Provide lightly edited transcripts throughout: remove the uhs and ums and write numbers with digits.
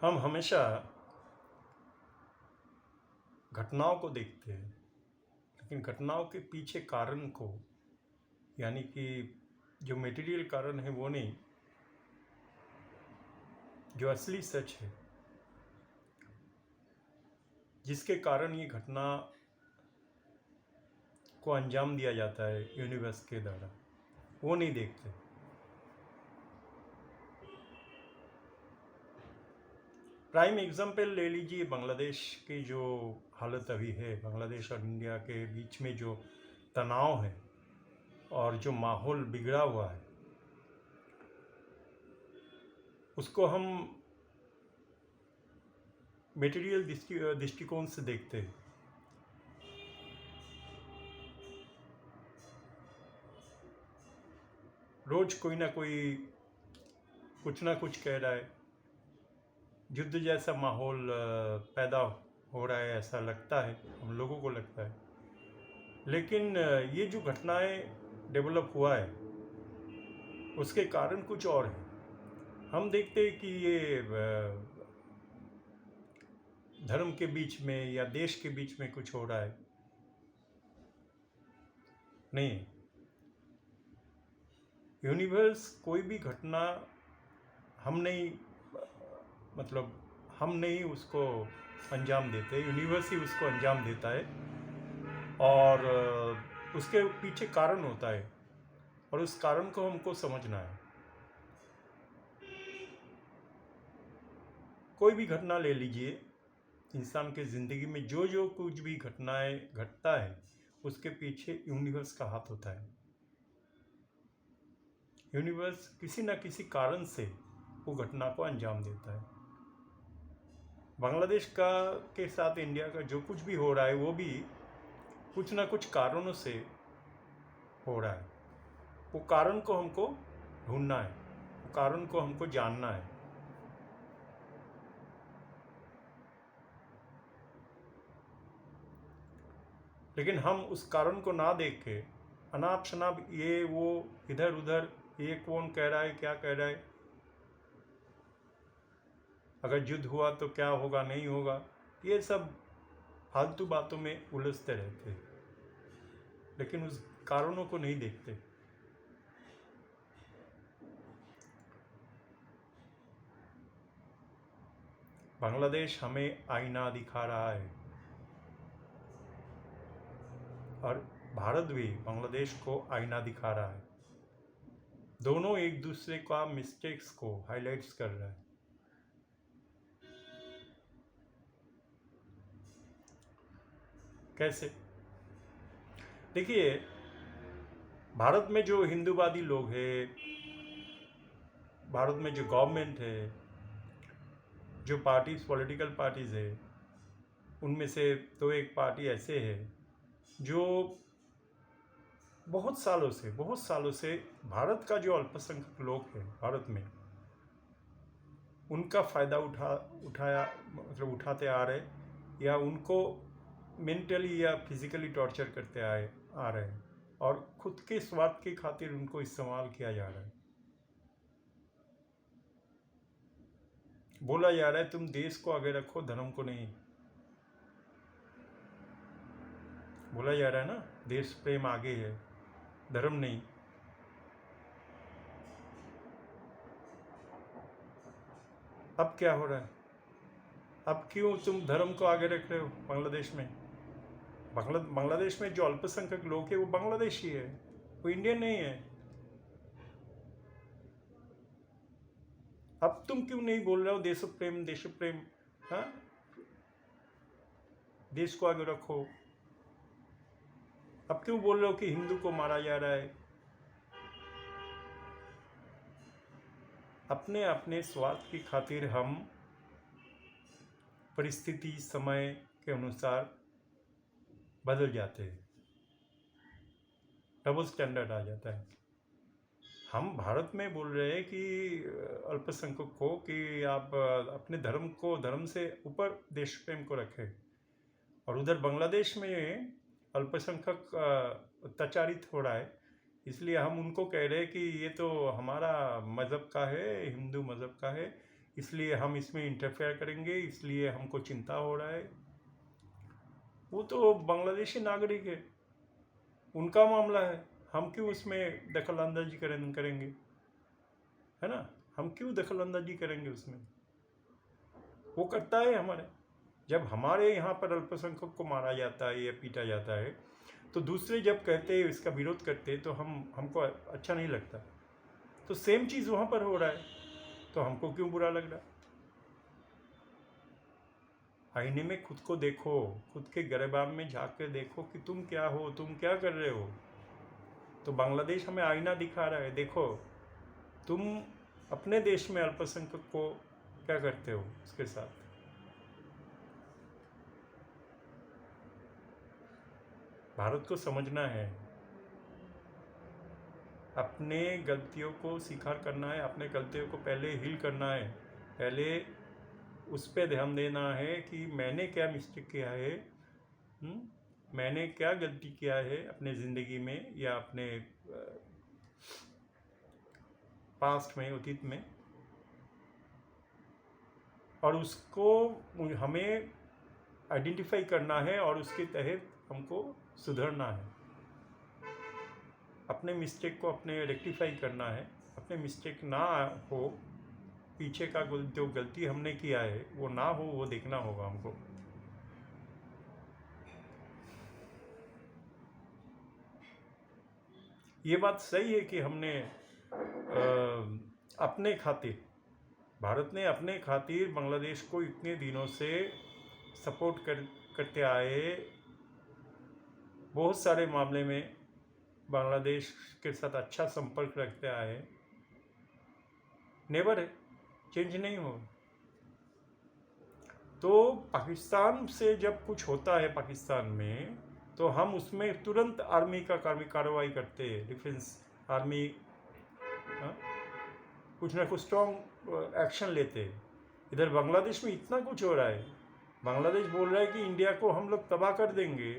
हम हमेशा घटनाओं को देखते हैं, लेकिन घटनाओं के पीछे कारण को, यानी कि जो मटेरियल कारण है वो नहीं, जो असली सच है, जिसके कारण ये घटना को अंजाम दिया जाता है यूनिवर्स के द्वारा, वो नहीं देखते। प्राइम एग्जाम्पल ले लीजिए बांग्लादेश की जो हालत अभी है, बांग्लादेश और इंडिया के बीच में जो तनाव है और जो माहौल बिगड़ा हुआ है, उसको हम मटेरियल दृष्टिकोण से देखते हैं। रोज कोई ना कोई कुछ ना कुछ कह रहा है, युद्ध जैसा माहौल पैदा हो रहा है, ऐसा लगता है, हम लोगों को लगता है। लेकिन ये जो घटनाएं डेवलप हुआ है उसके कारण कुछ और है। हम देखते हैं कि ये धर्म के बीच में या देश के बीच में कुछ हो रहा है, नहीं। यूनिवर्स कोई भी घटना हम नहीं, मतलब हम नहीं उसको अंजाम देते, यूनिवर्स ही उसको अंजाम देता है। और उसके पीछे कारण होता है और उस कारण को हमको समझना है। कोई भी घटना ले लीजिए, इंसान के ज़िंदगी में जो जो कुछ भी घटनाएं घटता है उसके पीछे यूनिवर्स का हाथ होता है। यूनिवर्स किसी न किसी कारण से वो घटना को अंजाम देता है। बांग्लादेश का के साथ इंडिया का जो कुछ भी हो रहा है वो भी कुछ ना कुछ कारणों से हो रहा है। वो कारण को हमको ढूंढना है, वो कारण को हमको जानना है। लेकिन हम उस कारण को ना देख के अनाप शनाप ये वो इधर उधर, ये कौन कह रहा है, क्या कह रहा है, अगर युद्ध हुआ तो क्या होगा, नहीं होगा, ये सब फालतू बातों में उलझते रहते हैं, लेकिन उस कारणों को नहीं देखते। बांग्लादेश हमें आईना दिखा रहा है और भारत भी बांग्लादेश को आईना दिखा रहा है। दोनों एक दूसरे का मिस्टेक्स को हाईलाइट्स कर रहा है। कैसे? देखिए, भारत में जो हिंदूवादी लोग हैं, भारत में जो गवर्नमेंट है, जो पार्टीज, पॉलिटिकल पार्टीज है, उनमें से तो एक पार्टी ऐसे है जो बहुत सालों से भारत का जो अल्पसंख्यक लोग हैं भारत में, उनका फ़ायदा उठाते आ रहे, या उनको मेंटली या फिजिकली टॉर्चर करते आ रहे हैं, और खुद के स्वार्थ की खातिर उनको इस्तेमाल किया जा रहा है। बोला जा रहा है तुम देश को आगे रखो, धर्म को नहीं। बोला जा रहा है ना, देश प्रेम आगे है, धर्म नहीं। अब क्या हो रहा है? अब क्यों तुम धर्म को आगे रख रहे हो बांग्लादेश में? बांग्लादेश में जो अल्पसंख्यक लोग हैं वो बांग्लादेशी है, वो इंडियन नहीं है। अब तुम क्यों नहीं बोल रहे हो देश प्रेम, देश प्रेम? हाँ, देश को आगे रखो। अब क्यों बोल रहे हो कि हिंदू को मारा जा रहा है? अपने अपने स्वार्थ की खातिर हम परिस्थिति, समय के अनुसार बदल जाते हैं, डबल स्टैंडर्ड आ जाता है। हम भारत में बोल रहे हैं कि अल्पसंख्यक को कि आप अपने धर्म को, धर्म से ऊपर देश प्रेम को रखें, और उधर बांग्लादेश में अल्पसंख्यक अत्याचारित हो रहा है, इसलिए हम उनको कह रहे हैं कि ये तो हमारा मज़हब का है, हिंदू मज़हब का है, इसलिए हम इसमें इंटरफेयर करेंगे, इसलिए हमको चिंता हो रहा है। वो तो बांग्लादेशी नागरिक है, उनका मामला है, हम क्यों उसमें दखल अंदाजी करेंगे, है ना? हम क्यों दखल अंदाजी करेंगे उसमें? वो करता है हमारे, जब हमारे यहाँ पर अल्पसंख्यक को मारा जाता है या पीटा जाता है, तो दूसरे जब कहते हैं, इसका विरोध करते हैं, तो हमको अच्छा नहीं लगता। तो सेम चीज़ वहाँ पर हो रहा है, तो हमको क्यों बुरा लग रहा? आईने में खुद को देखो, खुद के गिरबान में झांक के देखो कि तुम क्या हो, तुम क्या कर रहे हो। तो बांग्लादेश हमें आईना दिखा रहा है, देखो तुम अपने देश में अल्पसंख्यक को क्या करते हो उसके साथ। भारत को समझना है, अपने गलतियों को स्वीकार करना है, अपने गलतियों को पहले हील करना है, पहले उस पर ध्यान देना है कि मैंने क्या मिस्टेक किया है, मैंने क्या गलती किया है अपने ज़िंदगी में या अपने पास्ट में, अतीत में, और उसको हमें आइडेंटिफाई करना है और उसके तहत हमको सुधरना है। अपने मिस्टेक को अपने रेक्टिफाई करना है, अपने मिस्टेक ना हो, पीछे का जो गलती हमने किया है वो ना हो, वो देखना होगा हमको। ये बात सही है कि हमने अपने खातिर, भारत ने अपने खातिर बांग्लादेश को इतने दिनों से सपोर्ट करते आए, बहुत सारे मामले में बांग्लादेश के साथ अच्छा संपर्क रखते आए, नेबर है, चेंज नहीं हो। तो पाकिस्तान से जब कुछ होता है पाकिस्तान में, तो हम उसमें तुरंत आर्मी का कार्रवाई करते हैं, डिफेंस आर्मी कुछ ना कुछ स्ट्रॉन्ग एक्शन लेते हैं। इधर बांग्लादेश में इतना कुछ हो रहा है, बांग्लादेश बोल रहा है कि इंडिया को हम लोग तबाह कर देंगे,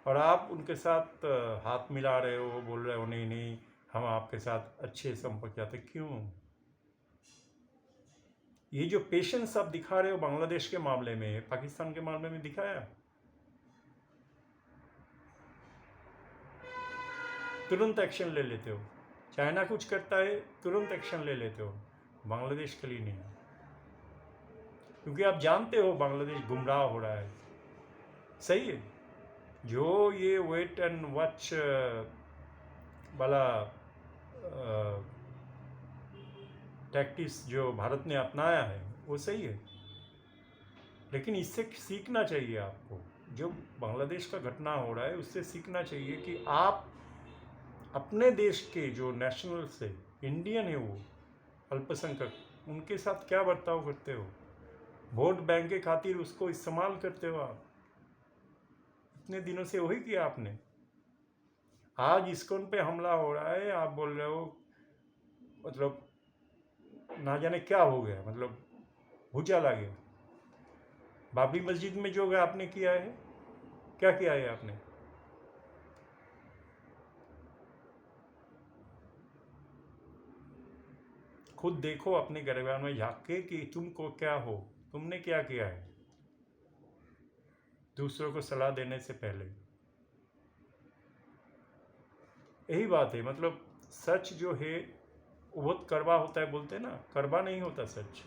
और आप उनके साथ हाथ मिला रहे हो, बोल रहे हो नहीं नहीं हम आपके साथ अच्छे संपर्क चाहते। क्यों? ये जो पेशेंस आप दिखा रहे हो बांग्लादेश के मामले में, पाकिस्तान के मामले में दिखाया? तुरंत एक्शन ले लेते हो। चाइना कुछ करता है तुरंत एक्शन ले लेते हो, बांग्लादेश के लिए नहीं, क्योंकि आप जानते हो बांग्लादेश गुमराह हो रहा है। सही है, जो ये वेट एंड वॉच वाला टैक्टिक्स जो भारत ने अपनाया है वो सही है, लेकिन इससे सीखना चाहिए आपको। जो बांग्लादेश का घटना हो रहा है उससे सीखना चाहिए कि आप अपने देश के जो नेशनल से इंडियन है, वो अल्पसंख्यक, उनके साथ क्या बर्ताव करते हो, वोट बैंक के खातिर उसको इस्तेमाल करते हो। आप इतने दिनों से वही किया आपने। आज इस्कॉन पे हमला हो रहा है, आप बोल रहे हो मतलब ना जाने क्या हो गया, मतलब भूचाल आ गया। बाबरी मस्जिद में जो आपने किया है, क्या किया है आपने? खुद देखो अपने गिरबान में झांक के कि तुमको क्या हो, तुमने क्या किया है, दूसरों को सलाह देने से पहले। यही बात है, मतलब सच जो है वो बहुत कड़वा होता है, बोलते हैं ना, कड़वा नहीं होता सच।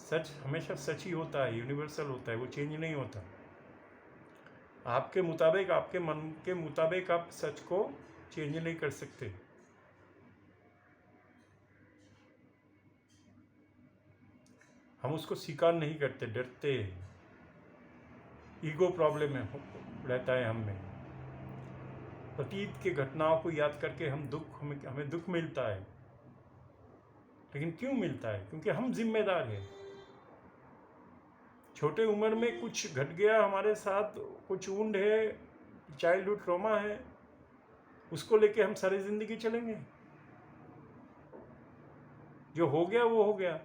सच हमेशा सच ही होता है, यूनिवर्सल होता है, वो चेंज नहीं होता। आपके मुताबिक, आपके मन के मुताबिक आप सच को चेंज नहीं कर सकते। हम उसको स्वीकार नहीं करते, डरते, ईगो प्रॉब्लम है, रहता है हम में। अतीत के घटनाओं को याद करके हमें दुख मिलता है, लेकिन क्यों मिलता है? क्योंकि हम जिम्मेदार हैं। छोटे उम्र में कुछ घट गया हमारे साथ, कुछ वुंड है, चाइल्डहुड ट्रॉमा है, उसको लेके हम सारी ज़िंदगी चलेंगे? जो हो गया वो हो गया,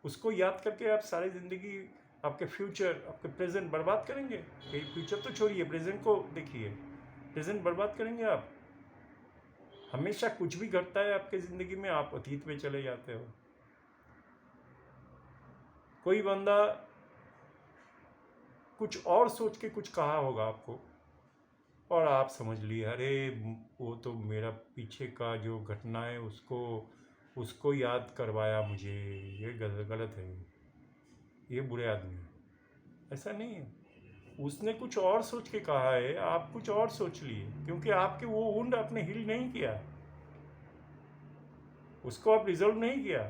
उसको याद करके आप सारी ज़िंदगी, आपके फ्यूचर, आपके प्रेजेंट बर्बाद करेंगे? फ्यूचर तो छोड़िए, प्रेजेंट को देखिए, प्रेजेंट बर्बाद करेंगे आप। हमेशा कुछ भी घटता है आपके ज़िंदगी में, आप अतीत में चले जाते हो। कोई बंदा कुछ और सोच के कुछ कहा होगा आपको, और आप समझ लिए अरे वो तो मेरा पीछे का जो घटना है उसको याद करवाया मुझे, ये गलत है, ये बुरे आदमी है। ऐसा नहीं है, उसने कुछ और सोच के कहा है, आप कुछ और सोच लिए, क्योंकि आपके वो वुंड आपने हील नहीं किया, उसको आप रिजॉल्व नहीं किया।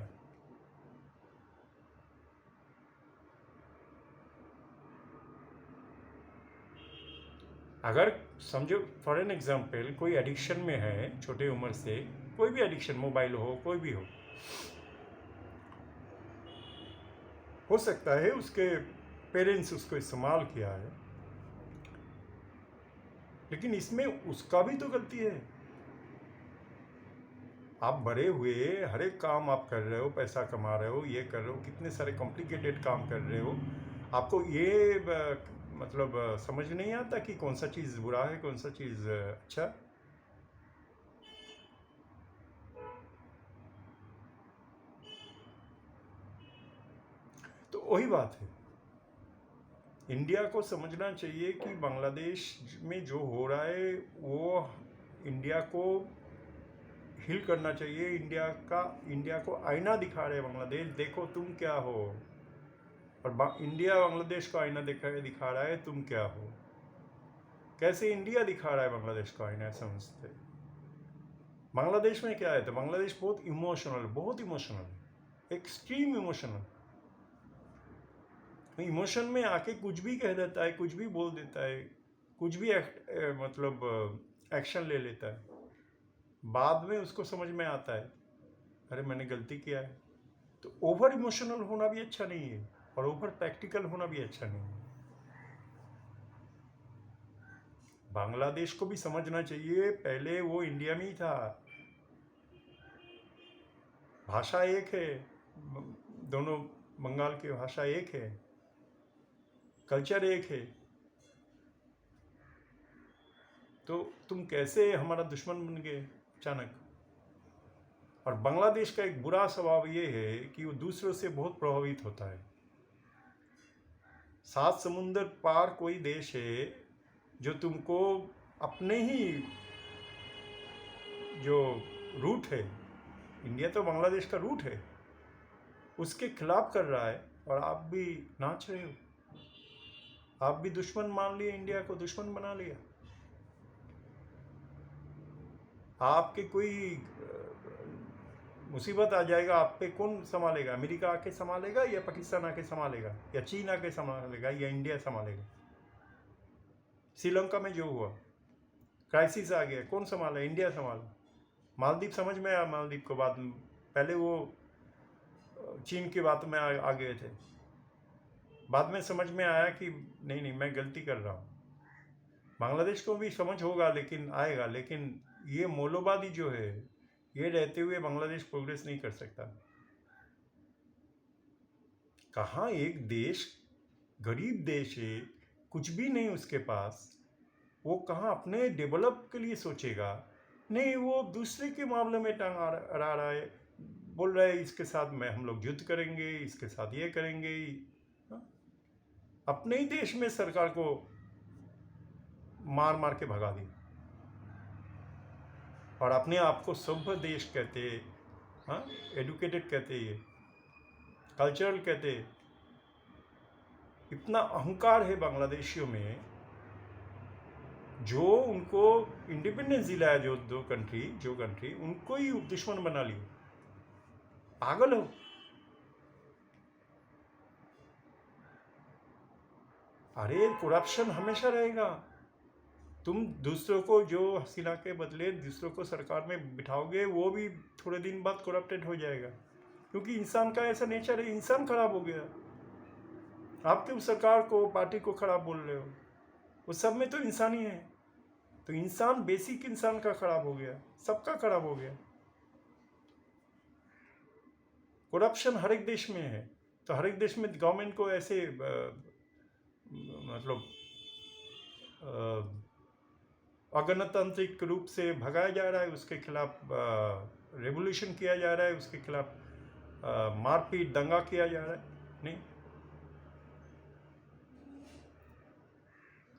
अगर समझो फॉर एन एग्जाम्पल कोई एडिक्शन में है छोटे उम्र से, कोई भी एडिक्शन, मोबाइल हो कोई भी हो सकता है उसके पेरेंट्स उसको इस्तेमाल किया है, लेकिन इसमें उसका भी तो गलती है। आप बड़े हुए, हर एक काम आप कर रहे हो, पैसा कमा रहे हो, ये कर रहे हो, कितने सारे कॉम्प्लिकेटेड काम कर रहे हो, आपको ये मतलब समझ नहीं आता कि कौन सा चीज़ बुरा है, कौन सा चीज़ अच्छा। तो वही बात है, इंडिया को समझना चाहिए कि बांग्लादेश में जो हो रहा है वो इंडिया को हिल करना चाहिए। इंडिया को आईना दिखा रहे बांग्लादेश, देखो तुम क्या हो, और इंडिया बांग्लादेश को आईना दिखा रहा है तुम क्या हो। कैसे इंडिया दिखा रहा है बांग्लादेश को आईना समझते। बांग्लादेश में क्या है, तो बांग्लादेश बहुत इमोशनल, एक्सट्रीम इमोशन में आके कुछ भी कह देता है, कुछ भी बोल देता है, कुछ भी एक्शन ले लेता है। बाद में उसको समझ में आता है अरे मैंने गलती किया है। तो ओवर इमोशनल होना भी अच्छा नहीं है, और ओवर प्रैक्टिकल होना भी अच्छा नहीं है। बांग्लादेश को भी समझना चाहिए, पहले वो इंडिया में ही था, भाषा एक है, दोनों बंगाल की भाषा एक है, कल्चर एक है, तो तुम कैसे हमारा दुश्मन बन गए अचानक। और बांग्लादेश का एक बुरा स्वभाव ये है कि वो दूसरों से बहुत प्रभावित होता है। 7 समुंदर पार कोई देश है जो तुमको अपने ही जो रूट है, इंडिया तो बांग्लादेश का रूट है, उसके खिलाफ कर रहा है, और आप भी नाच रहे हो, आप भी दुश्मन मान लिए, इंडिया को दुश्मन बना लिया। आपके कोई मुसीबत आ जाएगा, आप पे कौन संभालेगा? अमेरिका आके संभालेगा, या पाकिस्तान आके संभालेगा, या चीन आके संभालेगा, या इंडिया संभालेगा? श्रीलंका में जो हुआ, क्राइसिस आ गया, कौन संभाला? इंडिया संभाला। मालदीव समझ में आया, मालदीव को बाद में, पहले वो चीन की बात में आ गए थे, बाद में समझ में आया कि नहीं मैं गलती कर रहा हूँ। बांग्लादेश को भी समझ होगा, लेकिन आएगा, लेकिन ये मौलवादी जो है, ये रहते हुए बांग्लादेश प्रोग्रेस नहीं कर सकता। कहाँ एक देश, गरीब देश है, कुछ भी नहीं उसके पास, वो कहाँ अपने डेवलप के लिए सोचेगा? नहीं, वो दूसरे के मामले में टांग अड़ा रहा है, बोल रहा है इसके साथ में हम लोग युद्ध करेंगे, इसके साथ ये करेंगे। अपने ही देश में सरकार को मार के भगा दी, और अपने आप को सभ्य देश कहते, हाँ, एडुकेटेड कहते, ये कल्चरल कहते। इतना अहंकार है बांग्लादेशियों में, जो उनको इंडिपेंडेंस दिलाया, जो कंट्री उनको ही दुश्मन बना लिया। पागल हो। अरे करप्शन हमेशा रहेगा। तुम दूसरों को, जो हसीना के बदले दूसरों को सरकार में बिठाओगे, वो भी थोड़े दिन बाद करप्टेड हो जाएगा, क्योंकि इंसान का ऐसा नेचर है। इंसान खराब हो गया, आपके उस सरकार को, पार्टी को खराब बोल रहे हो, वो सब में तो इंसान ही है। तो इंसान, बेसिक इंसान का खराब हो गया, सबका खराब हो गया। करप्शन हर एक देश में है, तो हर एक देश में गवर्नमेंट को ऐसे मतलब अगणतांत्रिक रूप से भगाया जा रहा है, उसके खिलाफ रेवोल्यूशन किया जा रहा है, उसके खिलाफ मारपीट, दंगा किया जा रहा है। नहीं,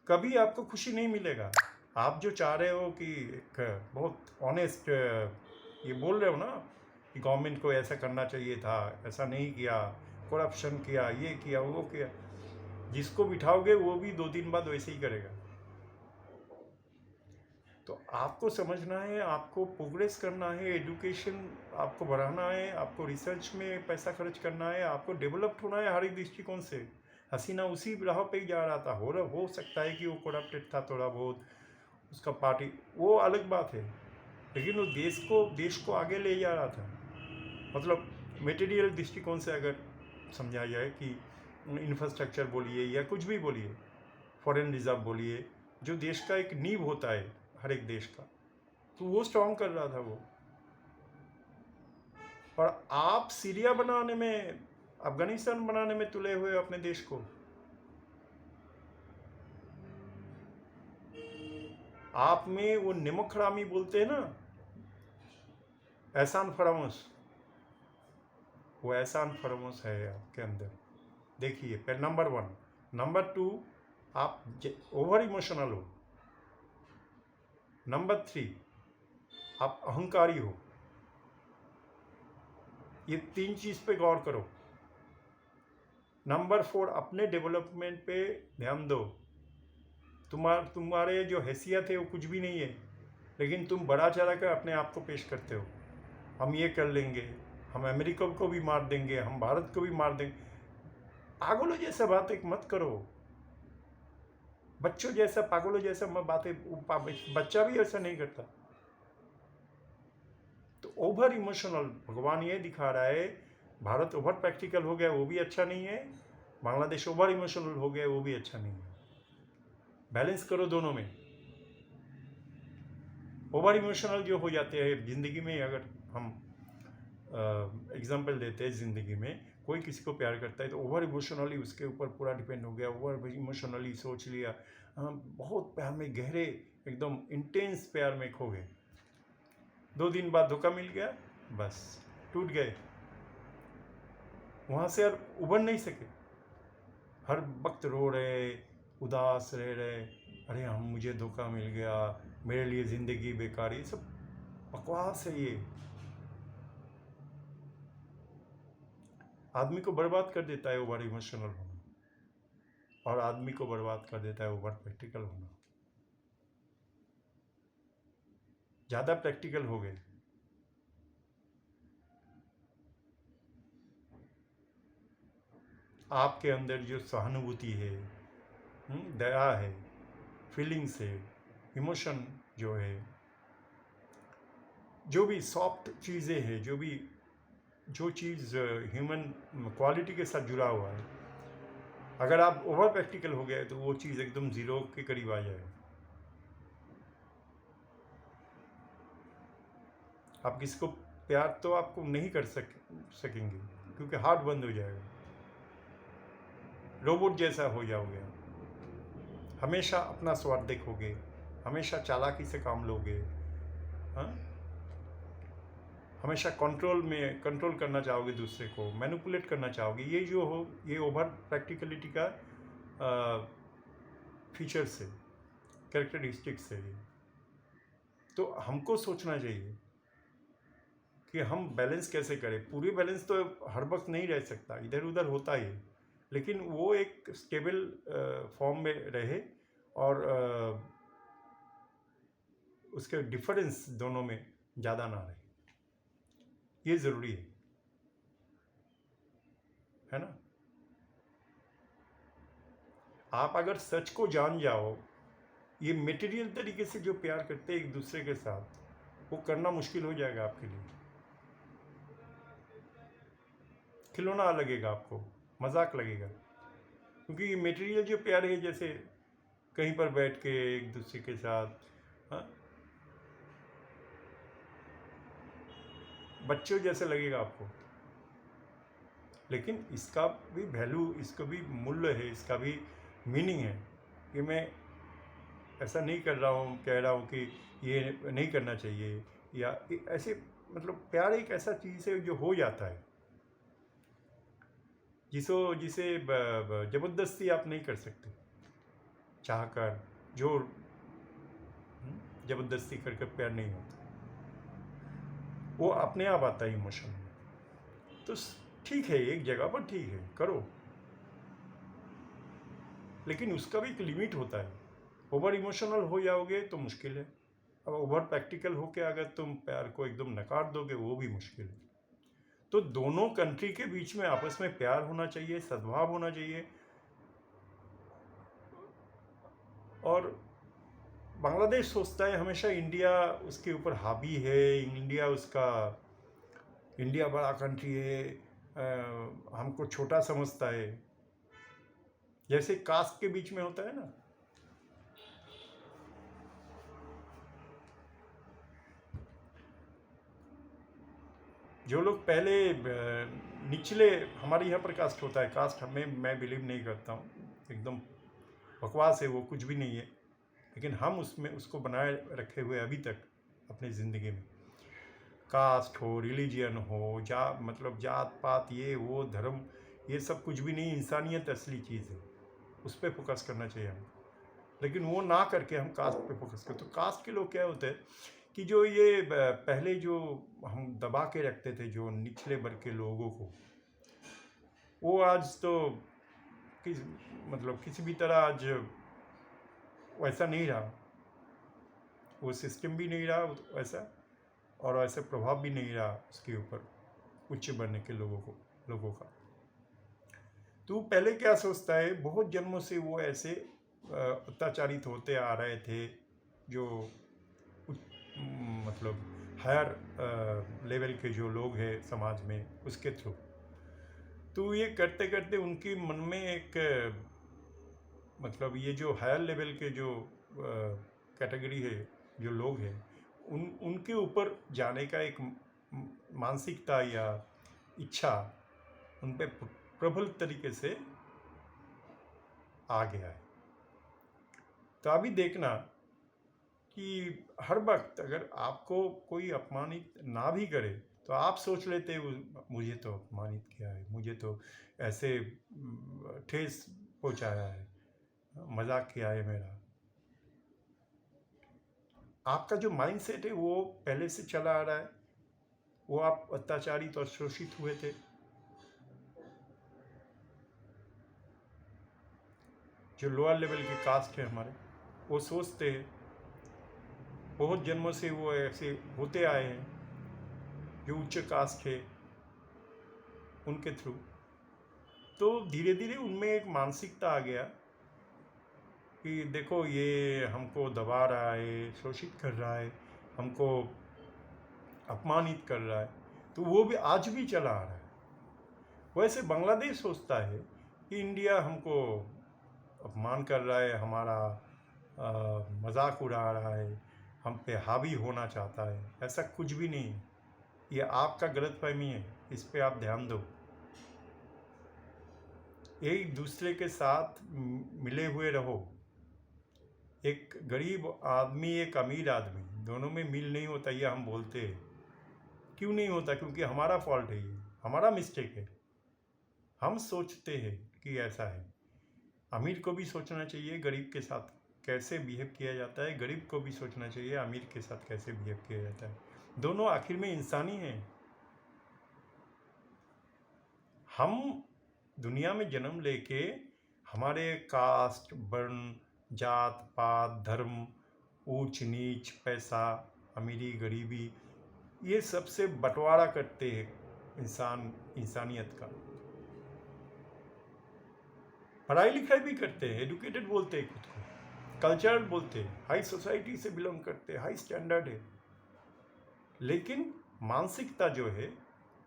कभी आपको खुशी नहीं मिलेगा। आप जो चाह रहे हो कि एक बहुत ऑनेस्ट ये बोल रहे हो ना कि गवर्नमेंट को ऐसा करना चाहिए था, ऐसा नहीं किया, करप्शन किया, ये किया, वो किया, जिसको बिठाओगे वो भी 2 दिन बाद वैसे ही करेगा। तो आपको समझना है, आपको प्रोग्रेस करना है, एजुकेशन आपको बढ़ाना है, आपको रिसर्च में पैसा खर्च करना है, आपको डेवलप्ड होना है हर एक दृष्टिकोण से। हसीना उसी राह पे ही जा रहा था। हो सकता है कि वो करप्टेड था थोड़ा बहुत, उसका पार्टी, वो अलग बात है, लेकिन वो देश को आगे ले जा रहा था। मतलब मटेरियल दृष्टिकोण से अगर समझा जाए कि इंफ्रास्ट्रक्चर बोलिए या कुछ भी बोलिए, फॉरेन रिजर्व बोलिए, जो देश का एक नींव होता है हर एक देश का, तो वो स्ट्रॉन्ग कर रहा था वो। और आप सीरिया बनाने में, अफगानिस्तान बनाने में तुले हुए अपने देश को। आप में वो निमक हरामी बोलते हैं ना, एहसान फरामोश, वो एहसान फरामोश है आपके अंदर। देखिए, फिर नंबर 1। नंबर 2, आप ओवर इमोशनल हो। नंबर 3, आप अहंकारी हो। ये 3 चीज़ पे गौर करो। नंबर 4, अपने डेवलपमेंट पे ध्यान दो। तुम्हारे जो हैसियत है वो कुछ भी नहीं है, लेकिन तुम बड़ा चढ़ा कर अपने आप को पेश करते हो। हम ये कर लेंगे, हम अमेरिका को भी मार देंगे, हम भारत को भी मार देंगे। पागलों जैसा बातें मत करो, बच्चों जैसा, पागलों जैसा बातें। बच्चा भी ऐसा नहीं करता। तो ओवर इमोशनल, भगवान ये दिखा रहा है, भारत ओवर प्रैक्टिकल हो गया, वो भी अच्छा नहीं है। बांग्लादेश ओवर इमोशनल हो गया, वो भी अच्छा नहीं है। बैलेंस करो दोनों में। ओवर इमोशनल जो हो जाते हैं ज़िंदगी में, अगर हम एग्जाम्पल देते हैं, ज़िंदगी में कोई किसी को प्यार करता है तो ओवर इमोशनली उसके ऊपर पूरा डिपेंड हो गया, ओवर इमोशनली सोच लिया, हम बहुत प्यार में, गहरे एकदम इंटेंस प्यार में खो गए। 2 दिन बाद धोखा मिल गया, बस टूट गए, वहाँ से उबर नहीं सके। हर वक्त रो रहे, उदास रह रहे, अरे मुझे धोखा मिल गया, मेरे लिए ज़िंदगी बेकार। ये सब बकवास है। ये आदमी को बर्बाद कर देता है ओवर इमोशनल होना, और आदमी को बर्बाद कर देता है ओवर प्रैक्टिकल होना। ज़्यादा प्रैक्टिकल हो गए। आपके अंदर जो सहानुभूति है, दया है, फीलिंग्स है, इमोशन जो है, जो भी सॉफ्ट चीज़ें हैं, जो चीज़ ह्यूमन क्वालिटी के साथ जुड़ा हुआ है, अगर आप ओवर प्रैक्टिकल हो गए तो वो चीज़ एकदम ज़ीरो के करीब आ जाएगा। आप किसी को प्यार तो आपको नहीं कर सकेंगे, क्योंकि हार्ट बंद हो जाएगा, रोबोट जैसा हो जाओगे। हमेशा अपना स्वार्थ देखोगे, हमेशा चालाकी से काम लोगे, हाँ, हमेशा कंट्रोल करना चाहोगे, दूसरे को मैनिपुलेट करना चाहोगे। ये जो हो, ये ओवर प्रैक्टिकलिटी का फीचर्स है, कैरेक्टरिस्टिक्स है ये। तो हमको सोचना चाहिए कि हम बैलेंस कैसे करें। पूरी बैलेंस तो हर वक्त नहीं रह सकता, इधर उधर होता ही, लेकिन वो एक स्टेबल फॉर्म में रहे, और उसके डिफरेंस दोनों में ज़्यादा ना रहे, ये ज़रूरी है ना। आप अगर सच को जान जाओ, ये मटेरियल तरीके से जो प्यार करते हैं एक दूसरे के साथ, वो करना मुश्किल हो जाएगा आपके लिए। खिलौना लगेगा आपको, मजाक लगेगा, क्योंकि ये मटेरियल जो प्यार है, जैसे कहीं पर बैठ के एक दूसरे के साथ, हाँ, बच्चों जैसे लगेगा आपको। लेकिन इसका भी वैल्यू, इसका भी मूल्य है, इसका भी मीनिंग है। कि मैं ऐसा नहीं कर रहा हूँ, कह रहा हूँ कि ये नहीं करना चाहिए, या ऐसे, मतलब प्यार एक ऐसा चीज़ है जो हो जाता है, जिसे ज़बरदस्ती आप नहीं कर सकते। चाहकर जोर जबरदस्ती करके प्यार नहीं होता, वो अपने आप आता है इमोशन। तो ठीक है, एक जगह पर ठीक है, करो, लेकिन उसका भी एक लिमिट होता है। ओवर इमोशनल हो जाओगे तो मुश्किल है। अब ओवर प्रैक्टिकल होके अगर तुम प्यार को एकदम नकार दोगे, वो भी मुश्किल है। तो दोनों कंट्री के बीच में आपस में प्यार होना चाहिए, सद्भाव होना चाहिए। और बांग्लादेश सोचता है हमेशा इंडिया उसके ऊपर हावी है, इंडिया बड़ा कंट्री है, हमको छोटा समझता है, जैसे कास्ट के बीच में होता है ना। जो लोग पहले निचले, हमारे यहाँ पर कास्ट होता है, कास्ट हमें मैं बिलीव नहीं करता हूँ, एकदम बकवास है वो, कुछ भी नहीं है। लेकिन हम उसको बनाए रखे हुए अभी तक अपनी ज़िंदगी में। कास्ट हो, रिलीजियन हो, मतलब जात पात, ये वो धर्म, ये सब कुछ भी नहीं। इंसानियत असली चीज़ है, उस पर फोकस करना चाहिए हमको। लेकिन वो ना करके हम कास्ट पे फोकस करते। तो कास्ट के लोग क्या होते हैं कि जो ये पहले जो हम दबा के रखते थे जो निचले वर्ग के लोगों को, वो आज तो किसी भी तरह आज वैसा नहीं रहा, वो सिस्टम भी नहीं रहा वैसा, और ऐसा प्रभाव भी नहीं रहा उसके ऊपर उच्च वर्ण के लोगों का। तो पहले क्या सोचता है, बहुत जन्मों से वो ऐसे अत्याचारित होते आ रहे थे जो मतलब हायर लेवल के जो लोग हैं समाज में, उसके थ्रू। तो ये करते करते उनके मन में एक ये जो हायर लेवल के जो कैटेगरी है, जो लोग हैं, उनके ऊपर जाने का एक मानसिकता या इच्छा उन पे प्रबल तरीके से आ गया है। तो अभी देखना कि हर वक्त अगर आपको कोई अपमानित ना भी करे तो आप सोच लेते मुझे तो अपमानित किया है, मुझे तो ऐसे ठेस पहुंचाया है, मजाक किया है मेरा। आपका जो माइंडसेट है वो पहले से चला आ रहा है, वो आप अत्याचारित और शोषित हुए थे। जो लोअर लेवल के कास्ट है हमारे, वो सोचते हैं, बहुत जन्मों से वो ऐसे होते आए हैं, जो उच्च कास्ट है उनके थ्रू। तो धीरे धीरे उनमें एक मानसिकता आ गया कि देखो ये हमको दबा रहा है, शोषित कर रहा है, हमको अपमानित कर रहा है। तो वो भी आज भी चला आ रहा है। वैसे बांग्लादेश सोचता है कि इंडिया हमको अपमान कर रहा है, हमारा मजाक उड़ा रहा है, हम पे हावी होना चाहता है। ऐसा कुछ भी नहीं है, ये आपका गलतफहमी है, इस पे आप ध्यान दो। एक दूसरे के साथ मिले हुए रहो। एक गरीब आदमी, एक अमीर आदमी, दोनों में मिल नहीं होता, ये हम बोलते हैं। क्यों नहीं होता? क्योंकि हमारा फॉल्ट है, ये हमारा मिस्टेक है। हम सोचते हैं कि ऐसा है। अमीर को भी सोचना चाहिए गरीब के साथ कैसे बिहेव किया जाता है, गरीब को भी सोचना चाहिए अमीर के साथ कैसे बिहेव किया जाता है। दोनों आखिर में इंसानी हैं। हम दुनिया में जन्म लेके हमारे कास्ट, वर्ण, जात पात, धर्म, ऊंच नीच, पैसा, अमीरी, गरीबी, ये सबसे बंटवारा करते हैं इंसानियत का। पढ़ाई लिखाई भी करते हैं, एजुकेटेड बोलते हैं खुद को, कल्चरल बोलते हैं, हाई सोसाइटी से बिलोंग करते हैं, हाई स्टैंडर्ड है। लेकिन मानसिकता जो है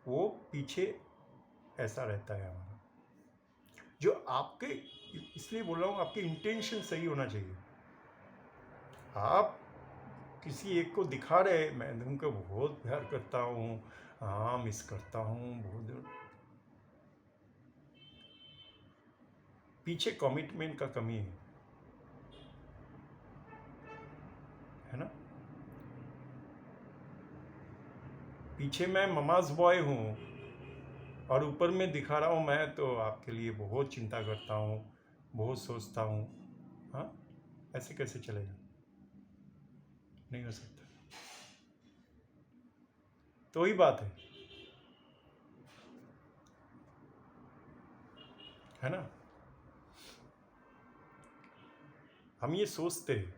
वो पीछे ऐसा रहता है हमारा। जो आपके, इसलिए बोल रहा हूँ, आपके इंटेंशन सही होना चाहिए। आप किसी एक को दिखा रहे, मैं तुमको बहुत प्यार करता हूँ, हाँ मिस करता हूँ बहुत, पीछे कमिटमेंट का कमी है ना। पीछे मैं ममाज बॉय हूँ और ऊपर में दिखा रहा हूँ मैं तो आपके लिए बहुत चिंता करता हूँ, बहुत सोचता हूँ। हाँ, ऐसे कैसे चलेगा? नहीं हो सकता। तो वही बात है ना? हम ये सोचते हैं,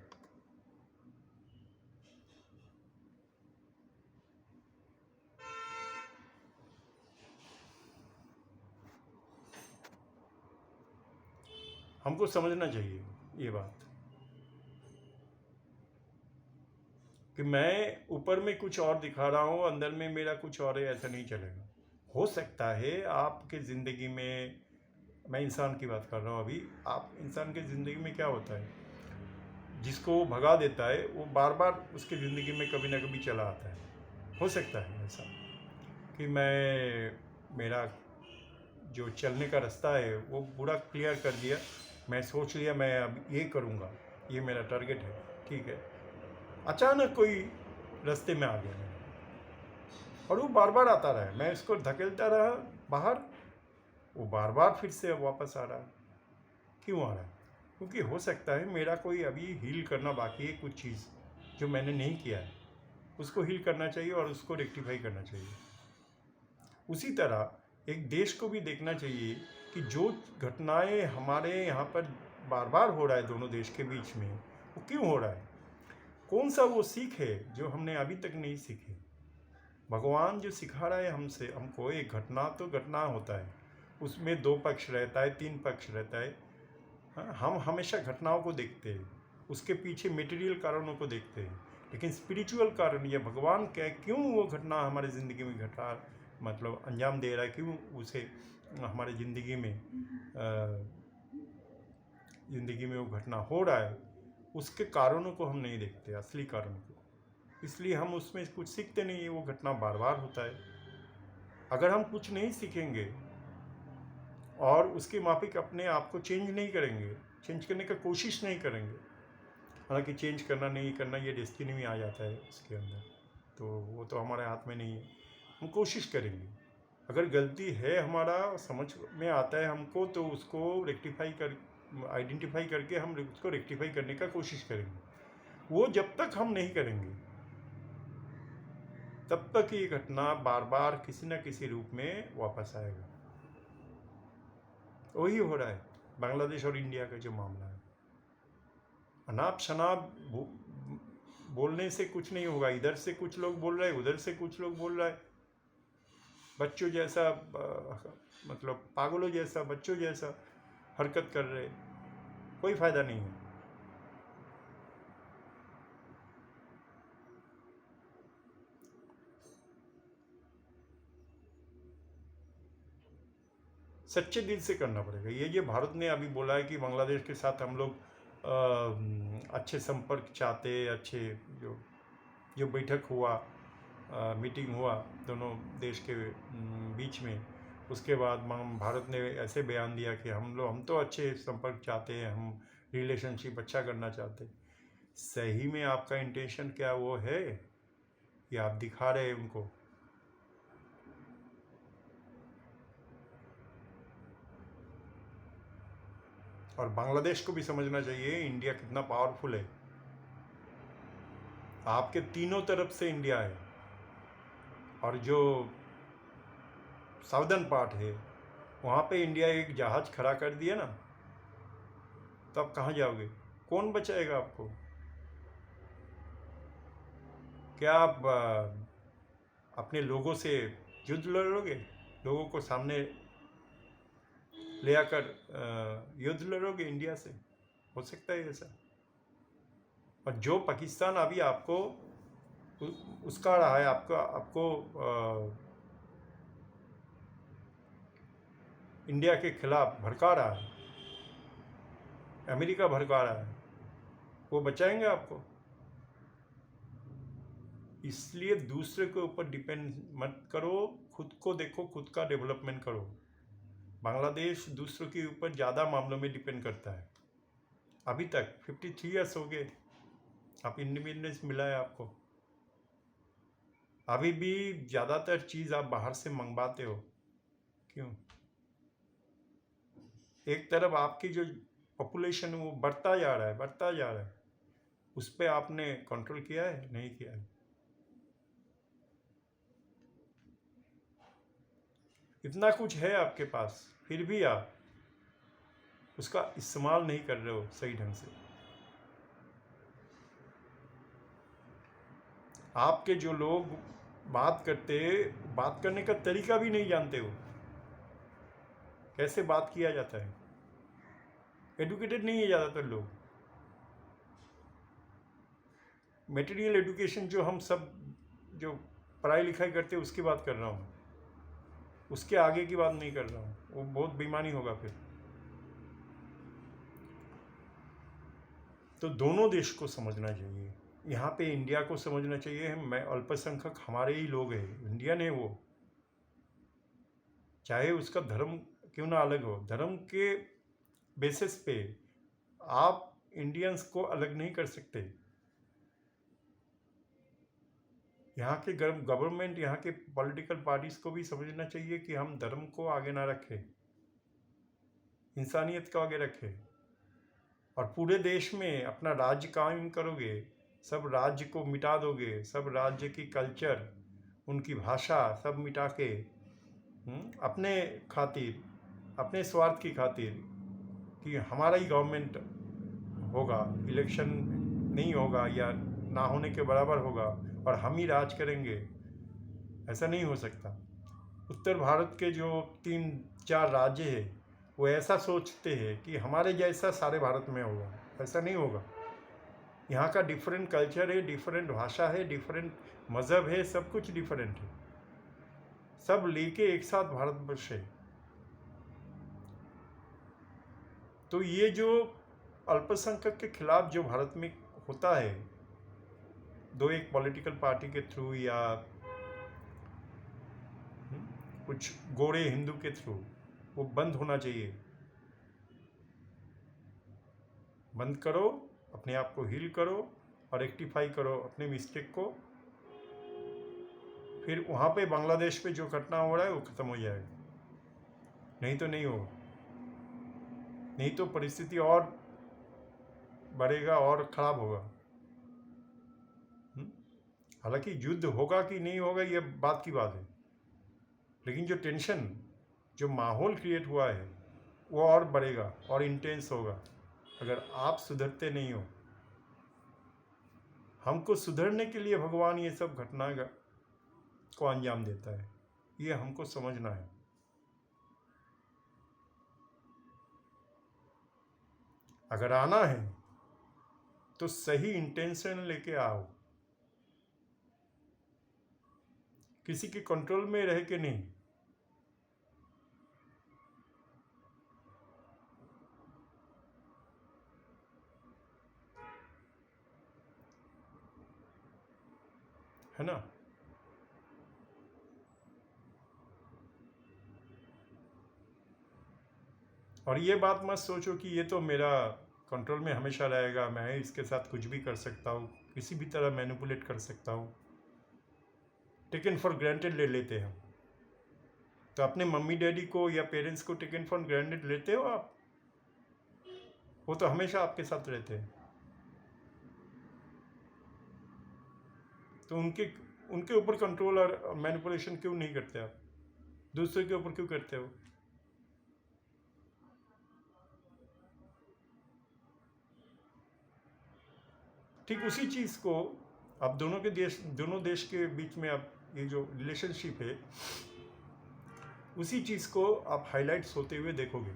हमको समझना चाहिए ये बात कि मैं ऊपर में कुछ और दिखा रहा हूँ, अंदर में मेरा कुछ और है, ऐसा नहीं चलेगा। हो सकता है आपके ज़िंदगी में, मैं इंसान की बात कर रहा हूँ अभी, आप इंसान के ज़िंदगी में क्या होता है, जिसको वो भगा देता है वो बार बार उसकी ज़िंदगी में कभी ना कभी चला आता है। हो सकता है ऐसा कि मेरा जो चलने का रास्ता है वो पूरा क्लियर कर दिया, मैं सोच लिया मैं अब ये करूँगा, ये मेरा टारगेट है, ठीक है, अचानक कोई रास्ते में आ गया मेरे, और वो बार बार आता रहा, मैं इसको धकेलता रहा बाहर, वो बार बार फिर से वापस आ रहा है। क्यों आ रहा है? क्योंकि हो सकता है मेरा कोई अभी हील करना बाकी है, कुछ चीज़ जो मैंने नहीं किया है, उसको हील करना चाहिए और उसको रेक्टिफाई करना चाहिए। उसी तरह एक देश को भी देखना चाहिए कि जो घटनाएं हमारे यहाँ पर बार बार हो रहा है दोनों देश के बीच में, वो क्यों हो रहा है? कौन सा वो सीख है जो हमने अभी तक नहीं सीखी? भगवान जो सिखा रहा है हमको, एक घटना तो घटना होता है, उसमें 2 पक्ष रहता है, 3 पक्ष रहता है। हाँ, हम हमेशा घटनाओं को देखते हैं, उसके पीछे मटेरियल कारणों को देखते हैं, लेकिन स्पिरिचुअल कारण या भगवान क्या, क्यों वो घटना हमारे ज़िंदगी में घटा, मतलब अंजाम दे रहा है, क्यों उसे हमारे ज़िंदगी में वो घटना हो रहा है, उसके कारणों को हम नहीं देखते, असली कारणों को। इसलिए हम उसमें कुछ सीखते नहीं है, वो घटना बार बार होता है। अगर हम कुछ नहीं सीखेंगे और उसके माफिक अपने आप को चेंज नहीं करेंगे, चेंज करने का कोशिश नहीं करेंगे, हालांकि चेंज करना नहीं करना ये डेस्टिनी में आ जाता है उसके अंदर, तो वो तो हमारे हाथ में नहीं है। हम कोशिश करेंगे, अगर गलती है हमारा समझ में आता है हमको, तो उसको आइडेंटिफाई करके हम उसको रेक्टिफाई करने का कोशिश करेंगे। वो जब तक हम नहीं करेंगे तब तक ये घटना बार बार किसी न किसी रूप में वापस आएगा। वही हो रहा है बांग्लादेश और इंडिया का जो मामला है। अनाप शनाप बोलने से कुछ नहीं होगा, इधर से कुछ लोग बोल रहे हैं, उधर से कुछ लोग बोल रहे हैं, बच्चों जैसा मतलब पागलों जैसा, बच्चों जैसा हरकत कर रहे, कोई फायदा नहीं है। सच्चे दिल से करना पड़ेगा। ये भारत ने अभी बोला है कि बांग्लादेश के साथ हम लोग अच्छे संपर्क चाहते, अच्छे जो बैठक हुआ, मीटिंग हुआ दोनों देश के बीच में, उसके बाद भारत ने ऐसे बयान दिया कि हम तो अच्छे संपर्क चाहते हैं, हम रिलेशनशिप अच्छा करना चाहते हैं। सही में आपका इंटेंशन क्या वो है या आप दिखा रहे हैं उनको? और बांग्लादेश को भी समझना चाहिए इंडिया कितना पावरफुल है। आपके तीनों तरफ से इंडिया है, और जो साउदर्न पार्ट है वहाँ पे इंडिया एक जहाज खड़ा कर दिया ना, तो आप कहाँ जाओगे? कौन बचाएगा आपको? क्या आप अपने लोगों से युद्ध लड़ोगे? लोगों को सामने ले आकर युद्ध लड़ोगे इंडिया से? हो सकता है ऐसा? और जो पाकिस्तान अभी आपको उसका रहा है, आपको इंडिया के खिलाफ भड़का रहा है, अमेरिका भड़का रहा है, वो बचाएंगे आपको? इसलिए दूसरे के ऊपर डिपेंड मत करो, खुद को देखो, खुद का डेवलपमेंट करो। बांग्लादेश दूसरों के ऊपर ज़्यादा मामलों में डिपेंड करता है। अभी तक 53 ईयर्स हो गए, आप इंडिपेंडेंस मिला है आपको, अभी भी ज़्यादातर चीज़ आप बाहर से मंगवाते हो। क्यों? एक तरफ आपकी जो पॉपुलेशन वो बढ़ता जा रहा है, बढ़ता जा रहा है। उस पर आपने कंट्रोल किया है? नहीं किया है। इतना कुछ है आपके पास, फिर भी आप उसका इस्तेमाल नहीं कर रहे हो सही ढंग से। आपके जो लोग बात करने का तरीका भी नहीं जानते हो, कैसे बात किया जाता है। एडुकेटेड नहीं है ज़्यादातर लोग। मटेरियल एजुकेशन जो हम सब जो पढ़ाई लिखाई करते हैं उसकी बात कर रहा हूँ, उसके आगे की बात नहीं कर रहा हूँ। वो बहुत बेईमानी होगा फिर। तो दोनों देश को समझना चाहिए। यहाँ पे इंडिया को समझना चाहिए, मैं अल्पसंख्यक हमारे ही लोग हैं, इंडियन है वो, चाहे उसका धर्म क्यों ना अलग हो। धर्म के बेसिस पे आप इंडियंस को अलग नहीं कर सकते। यहाँ के गवर्नमेंट, यहाँ के पॉलिटिकल पार्टीज को भी समझना चाहिए कि हम धर्म को आगे ना रखें, इंसानियत को आगे रखें। और पूरे देश में अपना राज्य कायम करोगे, सब राज्य को मिटा दोगे, सब राज्य की कल्चर, उनकी भाषा सब मिटा के अपने खातिर, अपने स्वार्थ की खातिर कि हमारा ही गवर्नमेंट होगा, इलेक्शन नहीं होगा या ना होने के बराबर होगा और हम ही राज करेंगे, ऐसा नहीं हो सकता। उत्तर भारत के जो 3-4 राज्य हैं वो ऐसा सोचते हैं कि हमारे जैसा सारे भारत में होगा, ऐसा नहीं होगा। यहाँ का डिफरेंट कल्चर है, डिफरेंट भाषा है, डिफरेंट मज़हब है, सब कुछ डिफरेंट है, सब लेके एक साथ भारतवर्ष है। तो ये जो अल्पसंख्यक के खिलाफ जो भारत में होता है, दो एक पॉलिटिकल पार्टी के थ्रू या कुछ गोरे हिंदू के थ्रू, वो बंद होना चाहिए। बंद करो, अपने आप को हील करो और रेक्टिफाई करो अपने मिस्टेक को। फिर वहाँ पे बांग्लादेश पे जो घटना हो रहा है वो ख़त्म हो जाएगा। नहीं तो नहीं होगा, नहीं तो परिस्थिति और बढ़ेगा और ख़राब होगा। हालांकि युद्ध होगा कि नहीं होगा ये बात की बात है, लेकिन जो टेंशन, जो माहौल क्रिएट हुआ है वो और बढ़ेगा और इंटेंस होगा अगर आप सुधरते नहीं हो। हमको सुधरने के लिए भगवान ये सब घटना को अंजाम देता है, ये हमको समझना है। अगर आना है तो सही इंटेंशन लेके आओ, किसी के कंट्रोल में रह के नहीं। है ना? और ये बात मत सोचो कि ये तो मेरा कंट्रोल में हमेशा रहेगा, मैं इसके साथ कुछ भी कर सकता हूँ, किसी भी तरह मैनिपुलेट कर सकता हूँ। टेकन फॉर ग्रांटेड ले लेते हैं। तो अपने मम्मी डैडी को या पेरेंट्स को टेकन फॉर ग्रांटेड लेते हो आप? वो तो हमेशा आपके साथ रहते हैं। तो उनके ऊपर कंट्रोल और मैनिपुलेशन क्यों नहीं करते आप? दूसरे के ऊपर क्यों करते हो? ठीक उसी चीज़ को आप दोनों देश के बीच में आप ये जो रिलेशनशिप है, उसी चीज़ को आप हाईलाइट्स होते हुए देखोगे।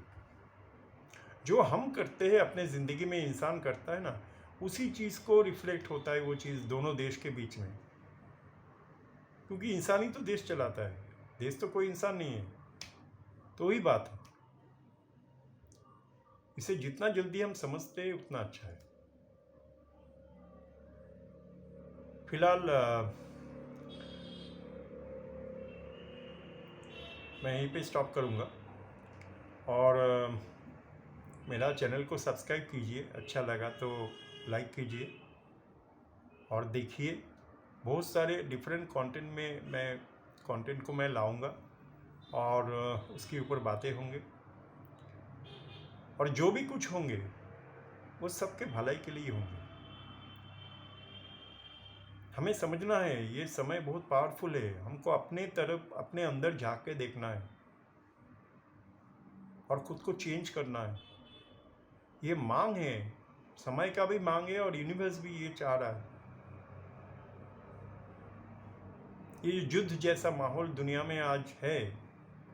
जो हम करते हैं अपने ज़िंदगी में, इंसान करता है ना, उसी चीज़ को रिफ्लेक्ट होता है वो चीज़ दोनों देश के बीच में। क्योंकि इंसान ही तो देश चलाता है, देश तो कोई इंसान नहीं है। तो वही बात है, इसे जितना जल्दी हम समझते हैं उतना अच्छा है। फिलहाल मैं यहीं पे स्टॉप करूँगा और मेरा चैनल को सब्सक्राइब कीजिए, अच्छा लगा तो लाइक कीजिए और देखिए। बहुत सारे डिफरेंट कंटेंट को मैं लाऊंगा और उसके ऊपर बातें होंगे। और जो भी कुछ होंगे वो सबके भलाई के लिए होंगे। हमें समझना है ये समय बहुत पावरफुल है, हमको अपने तरफ अपने अंदर झांक के देखना है और खुद को चेंज करना है। ये मांग है, समय का भी मांग है और यूनिवर्स भी ये चाह रहा है। ये युद्ध जैसा माहौल दुनिया में आज है,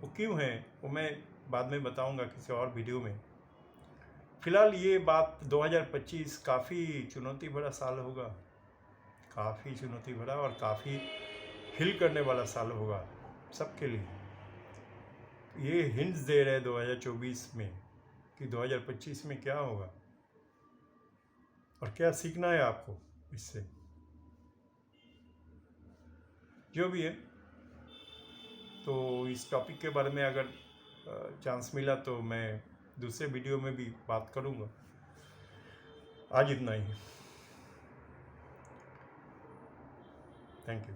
वो क्यों है वो मैं बाद में बताऊंगा किसी और वीडियो में। फिलहाल ये बात 2025 काफ़ी चुनौती भरा साल होगा, काफ़ी चुनौती भरा और काफ़ी हिल करने वाला साल होगा सबके लिए। ये हिंट्स दे रहे 2024 में कि 2025 में क्या होगा और क्या सीखना है आपको इससे। जो भी है, तो इस टॉपिक के बारे में अगर चांस मिला तो मैं दूसरे वीडियो में भी बात करूँगा। आज इतना ही, थैंक यू।